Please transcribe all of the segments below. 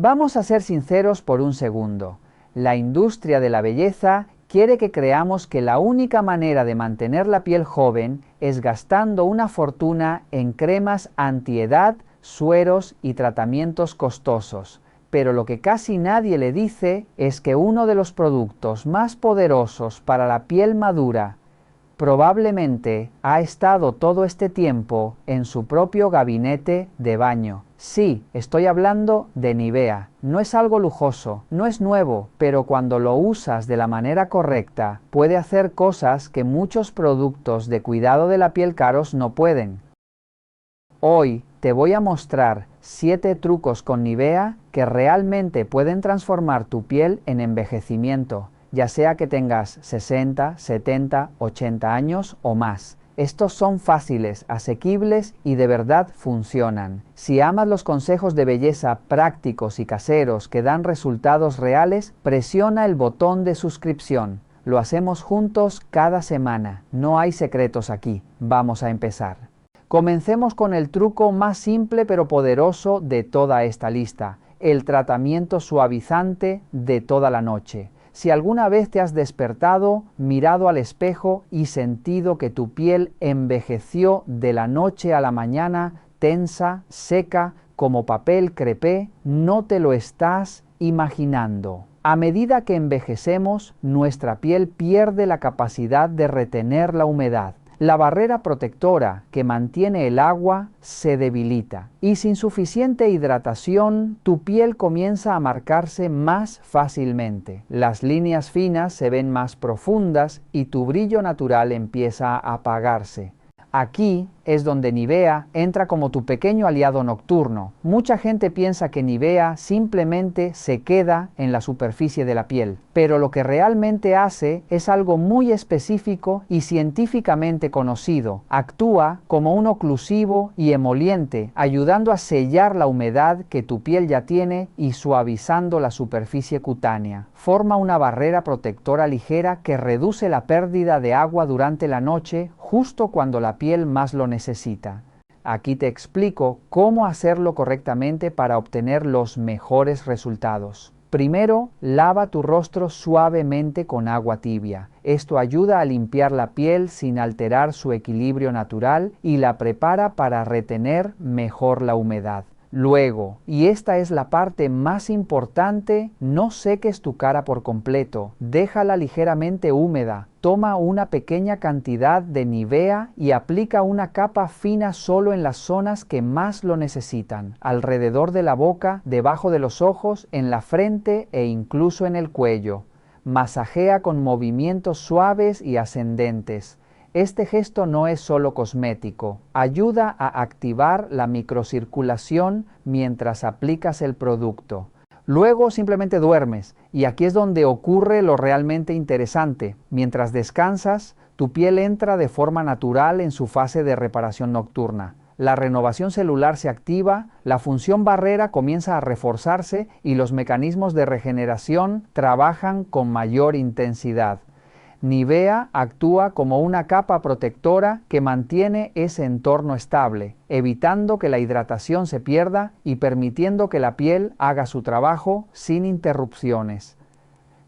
Vamos a ser sinceros por un segundo. La industria de la belleza quiere que creamos que la única manera de mantener la piel joven es gastando una fortuna en cremas antiedad, sueros y tratamientos costosos. Pero lo que casi nadie le dice es que uno de los productos más poderosos para la piel madura probablemente ha estado todo este tiempo en su propio gabinete de baño. Sí, estoy hablando de Nivea. No es algo lujoso, no es nuevo, pero cuando lo usas de la manera correcta, puede hacer cosas que muchos productos de cuidado de la piel caros no pueden. Hoy te voy a mostrar 7 trucos con Nivea que realmente pueden transformar tu piel en envejecimiento, ya sea que tengas 60, 70, 80 años o más. Estos son fáciles, asequibles y de verdad funcionan. Si amas los consejos de belleza prácticos y caseros que dan resultados reales, presiona el botón de suscripción. Lo hacemos juntos cada semana. No hay secretos aquí. Vamos a empezar. Comencemos con el truco más simple pero poderoso de toda esta lista, el tratamiento suavizante de toda la noche. Si alguna vez te has despertado, mirado al espejo y sentido que tu piel envejeció de la noche a la mañana, tensa, seca, como papel crepé, no te lo estás imaginando. A medida que envejecemos, nuestra piel pierde la capacidad de retener la humedad. La barrera protectora que mantiene el agua se debilita y sin suficiente hidratación tu piel comienza a marcarse más fácilmente. Las líneas finas se ven más profundas y tu brillo natural empieza a apagarse. Aquí es donde Nivea entra como tu pequeño aliado nocturno. Mucha gente piensa que Nivea simplemente se queda en la superficie de la piel, pero lo que realmente hace es algo muy específico y científicamente conocido. Actúa como un oclusivo y emoliente, ayudando a sellar la humedad que tu piel ya tiene y suavizando la superficie cutánea. Forma una barrera protectora ligera que reduce la pérdida de agua durante la noche, justo cuando la piel más lo necesita. Aquí te explico cómo hacerlo correctamente para obtener los mejores resultados. Primero, lava tu rostro suavemente con agua tibia. Esto ayuda a limpiar la piel sin alterar su equilibrio natural y la prepara para retener mejor la humedad. Luego, y esta es la parte más importante, no seques tu cara por completo, déjala ligeramente húmeda. Toma una pequeña cantidad de Nivea y aplica una capa fina solo en las zonas que más lo necesitan, alrededor de la boca, debajo de los ojos, en la frente e incluso en el cuello. Masajea con movimientos suaves y ascendentes. Este gesto no es solo cosmético, ayuda a activar la microcirculación mientras aplicas el producto. Luego simplemente duermes, y aquí es donde ocurre lo realmente interesante. Mientras descansas, tu piel entra de forma natural en su fase de reparación nocturna. La renovación celular se activa, la función barrera comienza a reforzarse y los mecanismos de regeneración trabajan con mayor intensidad. Nivea actúa como una capa protectora que mantiene ese entorno estable, evitando que la hidratación se pierda y permitiendo que la piel haga su trabajo sin interrupciones.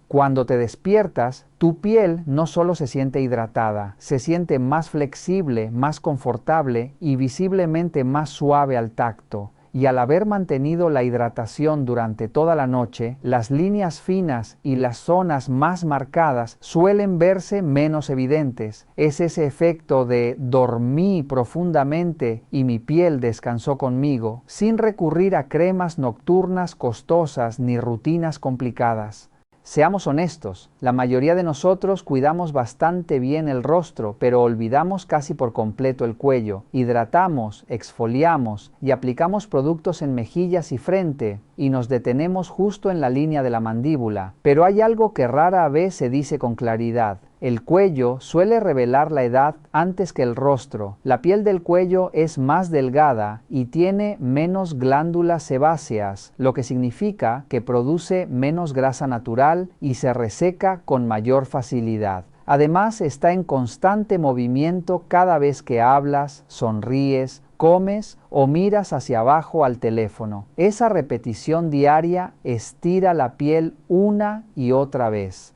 Cuando te despiertas, tu piel no solo se siente hidratada, se siente más flexible, más confortable y visiblemente más suave al tacto. Y al haber mantenido la hidratación durante toda la noche, las líneas finas y las zonas más marcadas suelen verse menos evidentes. Es ese efecto de dormí profundamente y mi piel descansó conmigo, sin recurrir a cremas nocturnas costosas ni rutinas complicadas. Seamos honestos, la mayoría de nosotros cuidamos bastante bien el rostro, pero olvidamos casi por completo el cuello. Hidratamos, exfoliamos y aplicamos productos en mejillas y frente, y nos detenemos justo en la línea de la mandíbula. Pero hay algo que rara vez se dice con claridad. El cuello suele revelar la edad antes que el rostro. La piel del cuello es más delgada y tiene menos glándulas sebáceas, lo que significa que produce menos grasa natural y se reseca con mayor facilidad. Además, está en constante movimiento cada vez que hablas, sonríes, comes o miras hacia abajo al teléfono. Esa repetición diaria estira la piel una y otra vez.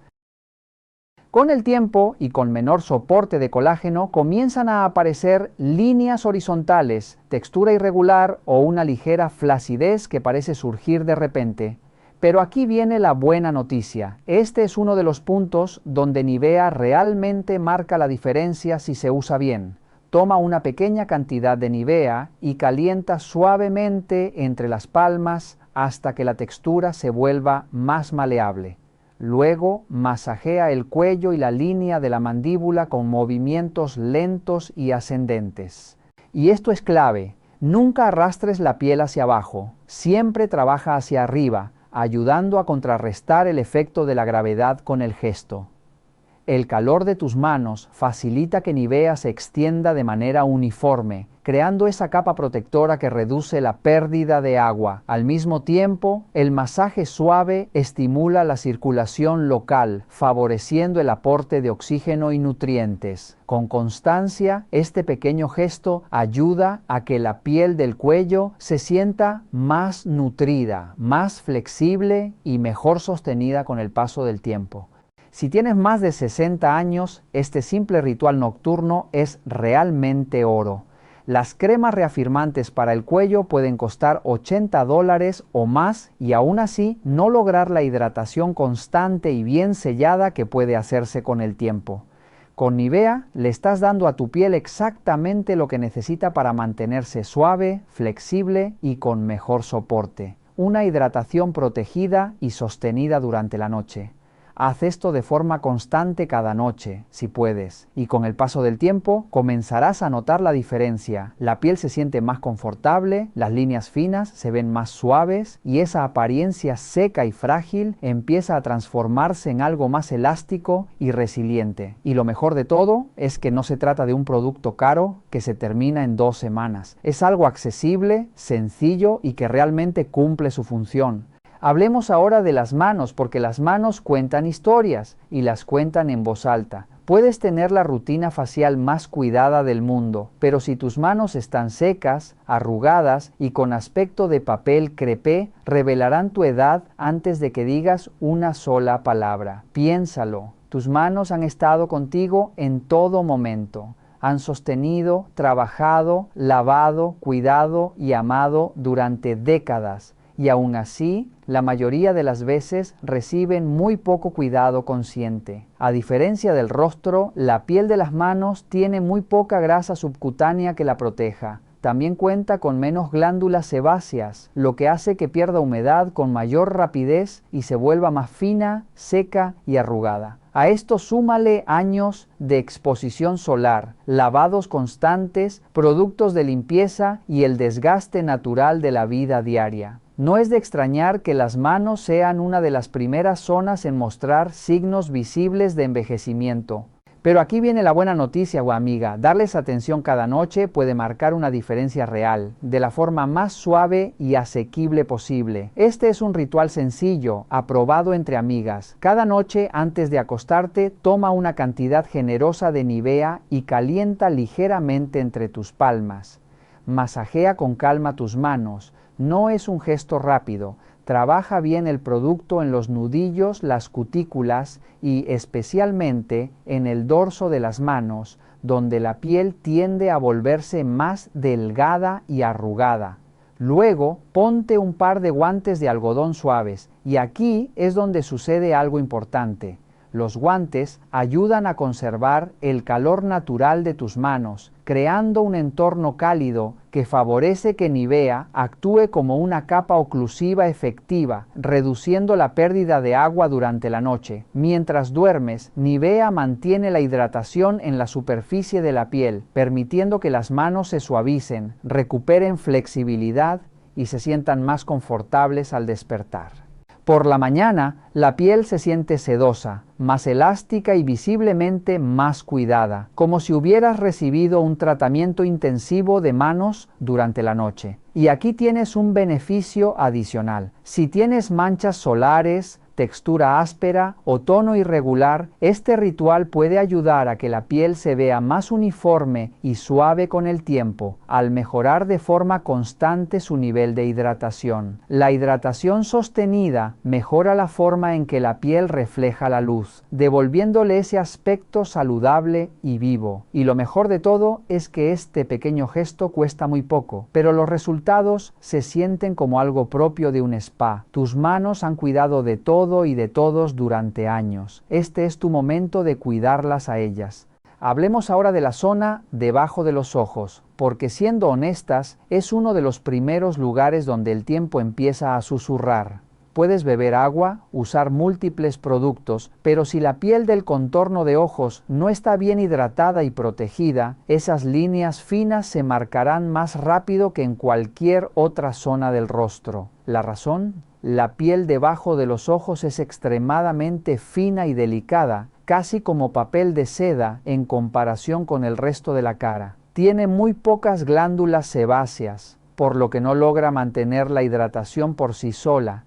Con el tiempo y con menor soporte de colágeno comienzan a aparecer líneas horizontales, textura irregular o una ligera flacidez que parece surgir de repente. Pero aquí viene la buena noticia. Este es uno de los puntos donde Nivea realmente marca la diferencia si se usa bien. Toma una pequeña cantidad de Nivea y calienta suavemente entre las palmas hasta que la textura se vuelva más maleable. Luego masajea el cuello y la línea de la mandíbula con movimientos lentos y ascendentes. Y esto es clave, nunca arrastres la piel hacia abajo, siempre trabaja hacia arriba, ayudando a contrarrestar el efecto de la gravedad con el gesto. El calor de tus manos facilita que Nivea se extienda de manera uniforme, creando esa capa protectora que reduce la pérdida de agua. Al mismo tiempo, el masaje suave estimula la circulación local, favoreciendo el aporte de oxígeno y nutrientes. Con constancia, este pequeño gesto ayuda a que la piel del cuello se sienta más nutrida, más flexible y mejor sostenida con el paso del tiempo. Si tienes más de 60 años, este simple ritual nocturno es realmente oro. Las cremas reafirmantes para el cuello pueden costar $80 o más y aún así no lograr la hidratación constante y bien sellada que puede hacerse con el tiempo. Con Nivea le estás dando a tu piel exactamente lo que necesita para mantenerse suave, flexible y con mejor soporte. Una hidratación protegida y sostenida durante la noche. Haz esto de forma constante cada noche, si puedes, y con el paso del tiempo comenzarás a notar la diferencia. La piel se siente más confortable, las líneas finas se ven más suaves y esa apariencia seca y frágil empieza a transformarse en algo más elástico y resiliente. Y lo mejor de todo es que no se trata de un producto caro que se termina en 2 semanas. Es algo accesible, sencillo y que realmente cumple su función. Hablemos ahora de las manos, porque las manos cuentan historias y las cuentan en voz alta. Puedes tener la rutina facial más cuidada del mundo, pero si tus manos están secas, arrugadas y con aspecto de papel crepé, revelarán tu edad antes de que digas una sola palabra. Piénsalo, tus manos han estado contigo en todo momento. Han sostenido, trabajado, lavado, cuidado y amado durante décadas. Y aún así, la mayoría de las veces reciben muy poco cuidado consciente. A diferencia del rostro, la piel de las manos tiene muy poca grasa subcutánea que la proteja. También cuenta con menos glándulas sebáceas, lo que hace que pierda humedad con mayor rapidez y se vuelva más fina, seca y arrugada. A esto súmale años de exposición solar, lavados constantes, productos de limpieza y el desgaste natural de la vida diaria. No es de extrañar que las manos sean una de las primeras zonas en mostrar signos visibles de envejecimiento. Pero aquí viene la buena noticia, amiga. Darles atención cada noche puede marcar una diferencia real, de la forma más suave y asequible posible. Este es un ritual sencillo, aprobado entre amigas. Cada noche, antes de acostarte, toma una cantidad generosa de Nivea y calienta ligeramente entre tus palmas. Masajea con calma tus manos. No es un gesto rápido. Trabaja bien el producto en los nudillos, las cutículas y especialmente en el dorso de las manos, donde la piel tiende a volverse más delgada y arrugada. Luego, ponte un par de guantes de algodón suaves y aquí es donde sucede algo importante. Los guantes ayudan a conservar el calor natural de tus manos, creando un entorno cálido que favorece que Nivea actúe como una capa oclusiva efectiva, reduciendo la pérdida de agua durante la noche. Mientras duermes, Nivea mantiene la hidratación en la superficie de la piel, permitiendo que las manos se suavicen, recuperen flexibilidad y se sientan más confortables al despertar. Por la mañana, la piel se siente sedosa, más elástica y visiblemente más cuidada, como si hubieras recibido un tratamiento intensivo de manos durante la noche. Y aquí tienes un beneficio adicional. Si tienes manchas solares, textura áspera o tono irregular, este ritual puede ayudar a que la piel se vea más uniforme y suave con el tiempo, al mejorar de forma constante su nivel de hidratación. La hidratación sostenida mejora la forma en que la piel refleja la luz, devolviéndole ese aspecto saludable y vivo. Y lo mejor de todo es que este pequeño gesto cuesta muy poco, pero los resultados se sienten como algo propio de un spa. Tus manos han cuidado de todo y de todos durante años. Este es tu momento de cuidarlas a ellas. Hablemos ahora de la zona debajo de los ojos, porque siendo honestas, es uno de los primeros lugares donde el tiempo empieza a susurrar. Puedes beber agua, usar múltiples productos, pero si la piel del contorno de ojos no está bien hidratada y protegida, esas líneas finas se marcarán más rápido que en cualquier otra zona del rostro. ¿La razón? La piel debajo de los ojos es extremadamente fina y delicada, casi como papel de seda en comparación con el resto de la cara. Tiene muy pocas glándulas sebáceas, por lo que no logra mantener la hidratación por sí sola.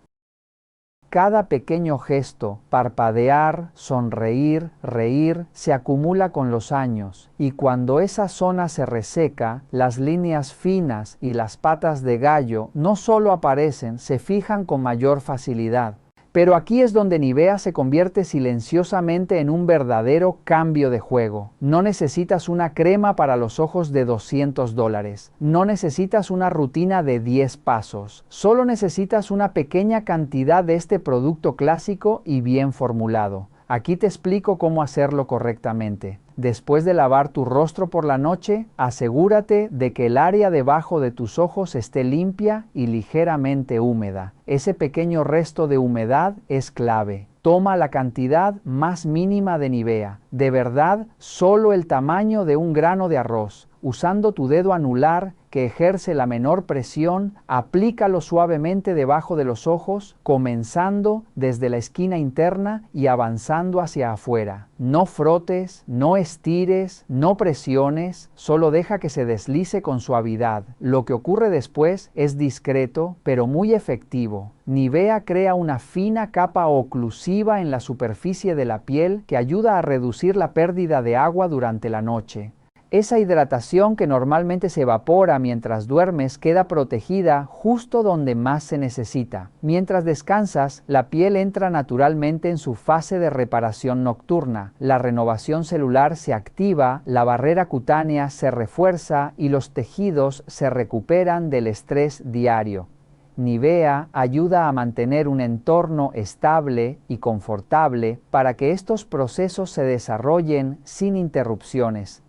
Cada pequeño gesto, parpadear, sonreír, reír, se acumula con los años, y cuando esa zona se reseca, las líneas finas y las patas de gallo no solo aparecen, se fijan con mayor facilidad. Pero aquí es donde Nivea se convierte silenciosamente en un verdadero cambio de juego. No necesitas una crema para los ojos de $200. No necesitas una rutina de 10 pasos. Solo necesitas una pequeña cantidad de este producto clásico y bien formulado. Aquí te explico cómo hacerlo correctamente. Después de lavar tu rostro por la noche, asegúrate de que el área debajo de tus ojos esté limpia y ligeramente húmeda. Ese pequeño resto de humedad es clave. Toma la cantidad más mínima de Nivea, de verdad solo el tamaño de un grano de arroz. Usando tu dedo anular, que ejerce la menor presión, aplícalo suavemente debajo de los ojos, comenzando desde la esquina interna y avanzando hacia afuera. No frotes, no estires, no presiones, solo deja que se deslice con suavidad. Lo que ocurre después es discreto, pero muy efectivo. Nivea crea una fina capa oclusiva en la superficie de la piel que ayuda a reducir la pérdida de agua durante la noche. Esa hidratación que normalmente se evapora mientras duermes queda protegida justo donde más se necesita. Mientras descansas, la piel entra naturalmente en su fase de reparación nocturna. La renovación celular se activa, la barrera cutánea se refuerza y los tejidos se recuperan del estrés diario. Nivea ayuda a mantener un entorno estable y confortable para que estos procesos se desarrollen sin interrupciones.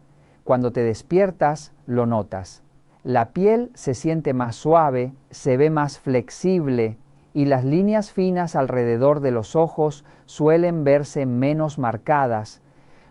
Cuando te despiertas, lo notas. La piel se siente más suave, se ve más flexible y las líneas finas alrededor de los ojos suelen verse menos marcadas.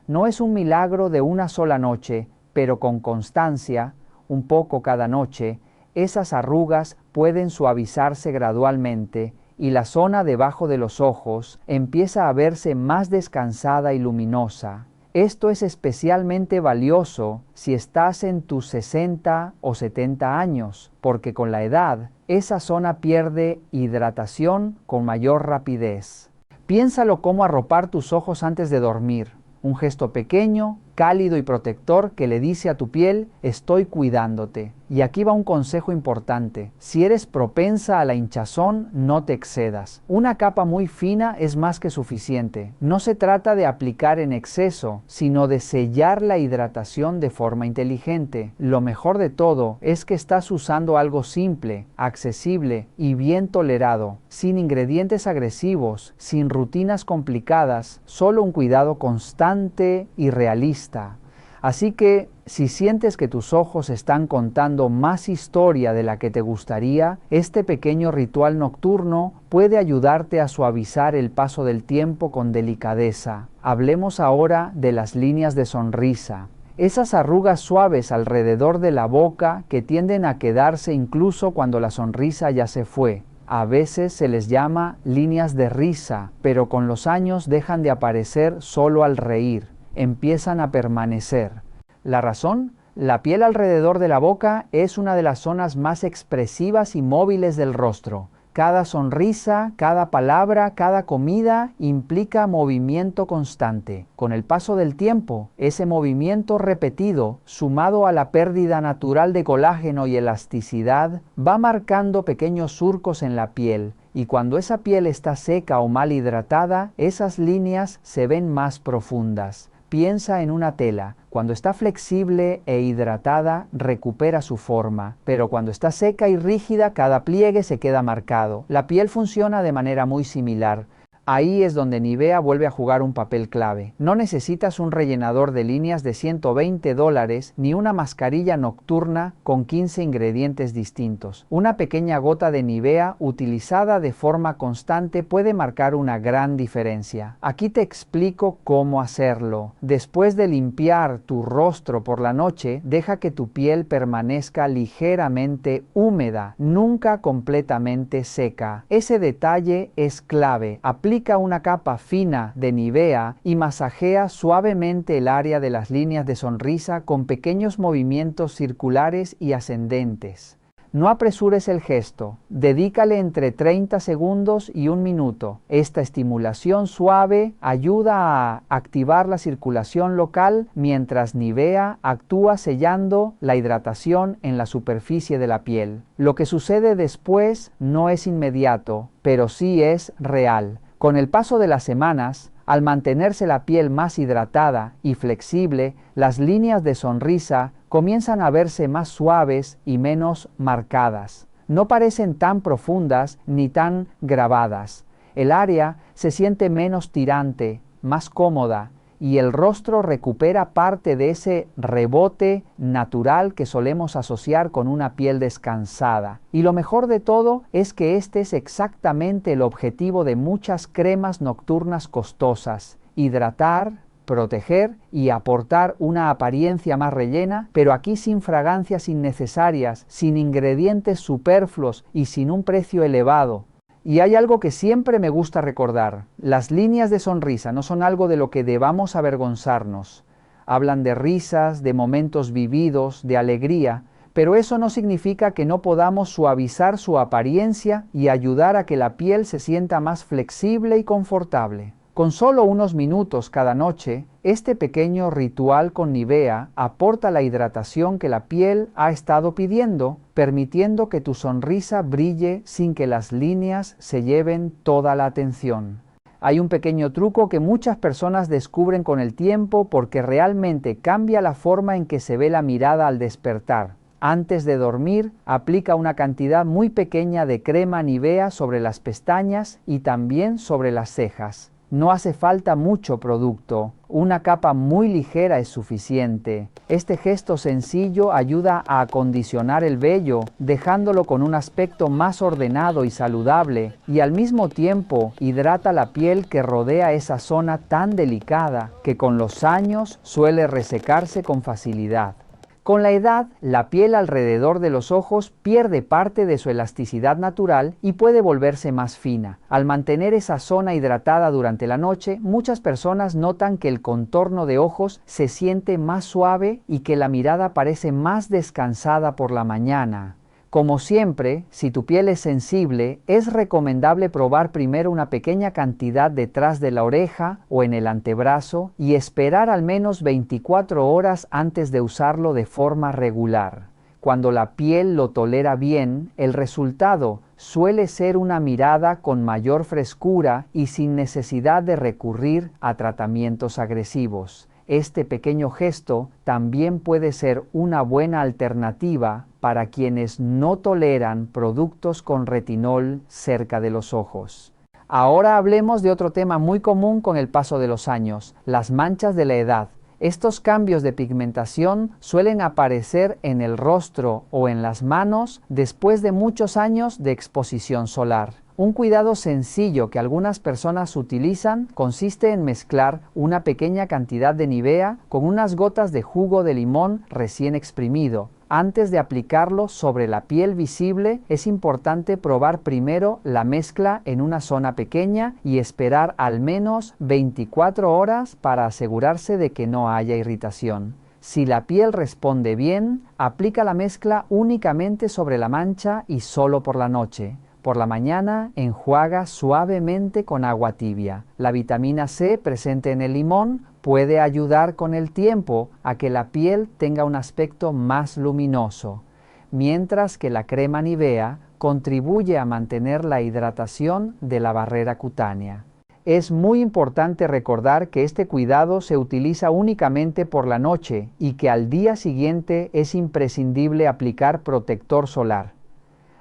No es un milagro de una sola noche, pero con constancia, un poco cada noche, esas arrugas pueden suavizarse gradualmente y la zona debajo de los ojos empieza a verse más descansada y luminosa. Esto es especialmente valioso si estás en tus 60 o 70 años, porque con la edad, esa zona pierde hidratación con mayor rapidez. Piénsalo como arropar tus ojos antes de dormir. Un gesto pequeño, cálido y protector que le dice a tu piel, estoy cuidándote. Y aquí va un consejo importante. Si eres propensa a la hinchazón, no te excedas. Una capa muy fina es más que suficiente. No se trata de aplicar en exceso, sino de sellar la hidratación de forma inteligente. Lo mejor de todo es que estás usando algo simple, accesible y bien tolerado, sin ingredientes agresivos, sin rutinas complicadas, solo un cuidado constante y realista. Así que, si sientes que tus ojos están contando más historia de la que te gustaría, este pequeño ritual nocturno puede ayudarte a suavizar el paso del tiempo con delicadeza. Hablemos ahora de las líneas de sonrisa. Esas arrugas suaves alrededor de la boca que tienden a quedarse incluso cuando la sonrisa ya se fue. A veces se les llama líneas de risa, pero con los años dejan de aparecer solo al reír. Empiezan a permanecer. ¿La razón? La piel alrededor de la boca es una de las zonas más expresivas y móviles del rostro. Cada sonrisa, cada palabra, cada comida implica movimiento constante. Con el paso del tiempo, ese movimiento repetido, sumado a la pérdida natural de colágeno y elasticidad, va marcando pequeños surcos en la piel, y cuando esa piel está seca o mal hidratada, esas líneas se ven más profundas. Piensa en una tela. Cuando está flexible e hidratada, recupera su forma, pero cuando está seca y rígida, cada pliegue se queda marcado. La piel funciona de manera muy similar. Ahí es donde Nivea vuelve a jugar un papel clave. No necesitas un rellenador de líneas de $120 ni una mascarilla nocturna con 15 ingredientes distintos. Una pequeña gota de Nivea utilizada de forma constante puede marcar una gran diferencia. Aquí te explico cómo hacerlo. Después de limpiar tu rostro por la noche, deja que tu piel permanezca ligeramente húmeda, nunca completamente seca. Ese detalle es clave. Aplica una capa fina de Nivea y masajea suavemente el área de las líneas de sonrisa con pequeños movimientos circulares y ascendentes. No apresures el gesto, dedícale entre 30 segundos y 1 minuto. Esta estimulación suave ayuda a activar la circulación local mientras Nivea actúa sellando la hidratación en la superficie de la piel. Lo que sucede después no es inmediato, pero sí es real. Con el paso de las semanas, al mantenerse la piel más hidratada y flexible, las líneas de sonrisa comienzan a verse más suaves y menos marcadas. No parecen tan profundas ni tan grabadas. El área se siente menos tirante, más cómoda, y el rostro recupera parte de ese rebote natural que solemos asociar con una piel descansada. Y lo mejor de todo es que este es exactamente el objetivo de muchas cremas nocturnas costosas: hidratar, proteger y aportar una apariencia más rellena, pero aquí sin fragancias innecesarias, sin ingredientes superfluos y sin un precio elevado. Y hay algo que siempre me gusta recordar: las líneas de sonrisa no son algo de lo que debamos avergonzarnos. Hablan de risas, de momentos vividos, de alegría, pero eso no significa que no podamos suavizar su apariencia y ayudar a que la piel se sienta más flexible y confortable. Con solo unos minutos cada noche, este pequeño ritual con Nivea aporta la hidratación que la piel ha estado pidiendo, permitiendo que tu sonrisa brille sin que las líneas se lleven toda la atención. Hay un pequeño truco que muchas personas descubren con el tiempo porque realmente cambia la forma en que se ve la mirada al despertar. Antes de dormir, aplica una cantidad muy pequeña de crema Nivea sobre las pestañas y también sobre las cejas. No hace falta mucho producto, una capa muy ligera es suficiente. Este gesto sencillo ayuda a acondicionar el vello, dejándolo con un aspecto más ordenado y saludable, y al mismo tiempo hidrata la piel que rodea esa zona tan delicada que con los años suele resecarse con facilidad. Con la edad, la piel alrededor de los ojos pierde parte de su elasticidad natural y puede volverse más fina. Al mantener esa zona hidratada durante la noche, muchas personas notan que el contorno de ojos se siente más suave y que la mirada parece más descansada por la mañana. Como siempre, si tu piel es sensible, es recomendable probar primero una pequeña cantidad detrás de la oreja o en el antebrazo y esperar al menos 24 horas antes de usarlo de forma regular. Cuando la piel lo tolera bien, el resultado suele ser una mirada con mayor frescura y sin necesidad de recurrir a tratamientos agresivos. Este pequeño gesto también puede ser una buena alternativa para quienes no toleran productos con retinol cerca de los ojos. Ahora hablemos de otro tema muy común con el paso de los años: las manchas de la edad. Estos cambios de pigmentación suelen aparecer en el rostro o en las manos después de muchos años de exposición solar. Un cuidado sencillo que algunas personas utilizan consiste en mezclar una pequeña cantidad de Nivea con unas gotas de jugo de limón recién exprimido. Antes de aplicarlo sobre la piel visible, es importante probar primero la mezcla en una zona pequeña y esperar al menos 24 horas para asegurarse de que no haya irritación. Si la piel responde bien, aplica la mezcla únicamente sobre la mancha y solo por la noche. Por la mañana, enjuaga suavemente con agua tibia. La vitamina C presente en el limón puede ayudar con el tiempo a que la piel tenga un aspecto más luminoso, mientras que la crema Nivea contribuye a mantener la hidratación de la barrera cutánea. Es muy importante recordar que este cuidado se utiliza únicamente por la noche y que al día siguiente es imprescindible aplicar protector solar.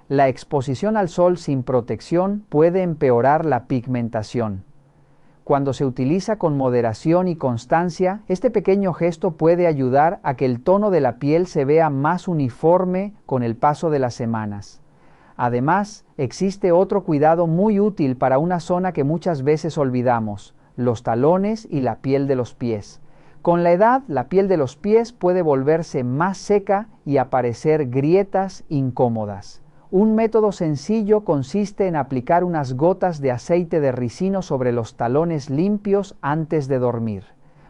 La exposición al sol sin protección puede empeorar la pigmentación. Cuando se utiliza con moderación y constancia, este pequeño gesto puede ayudar a que el tono de la piel se vea más uniforme con el paso de las semanas. Además, existe otro cuidado muy útil para una zona que muchas veces olvidamos: los talones y la piel de los pies. Con la edad, la piel de los pies puede volverse más seca y aparecer grietas incómodas. Un método sencillo consiste en aplicar unas gotas de aceite de ricino sobre los talones limpios antes de dormir.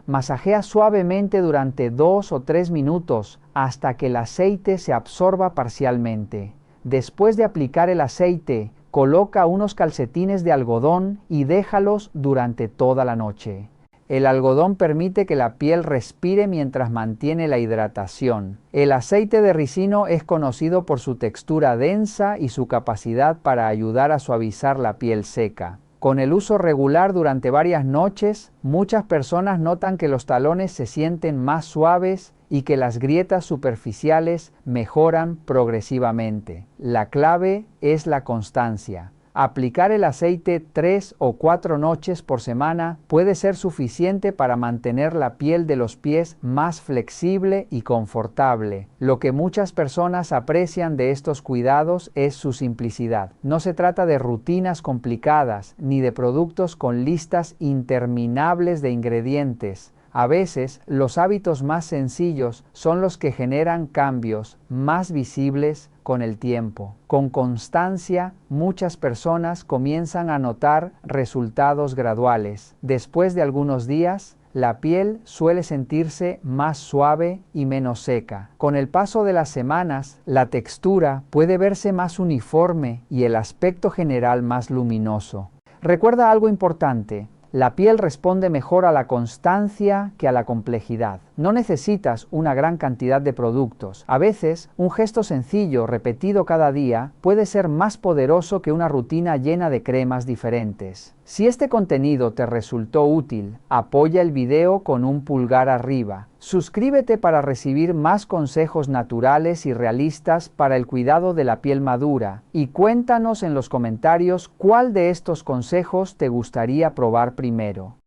Masajea suavemente durante 2 o 3 minutos hasta que el aceite se absorba parcialmente. Después de aplicar el aceite, coloca unos calcetines de algodón y déjalos durante toda la noche. El algodón permite que la piel respire mientras mantiene la hidratación. El aceite de ricino es conocido por su textura densa y su capacidad para ayudar a suavizar la piel seca. Con el uso regular durante varias noches, muchas personas notan que los talones se sienten más suaves y que las grietas superficiales mejoran progresivamente. La clave es la constancia. Aplicar el aceite 3 o 4 noches por semana puede ser suficiente para mantener la piel de los pies más flexible y confortable. Lo que muchas personas aprecian de estos cuidados es su simplicidad. No se trata de rutinas complicadas ni de productos con listas interminables de ingredientes. A veces, los hábitos más sencillos son los que generan cambios más visibles con el tiempo. Con constancia, muchas personas comienzan a notar resultados graduales. Después de algunos días, la piel suele sentirse más suave y menos seca. Con el paso de las semanas, la textura puede verse más uniforme y el aspecto general más luminoso. Recuerda algo importante: la piel responde mejor a la constancia que a la complejidad. No necesitas una gran cantidad de productos. A veces, un gesto sencillo, repetido cada día, puede ser más poderoso que una rutina llena de cremas diferentes. Si este contenido te resultó útil, apoya el video con un pulgar arriba. Suscríbete para recibir más consejos naturales y realistas para el cuidado de la piel madura. Y cuéntanos en los comentarios cuál de estos consejos te gustaría probar primero.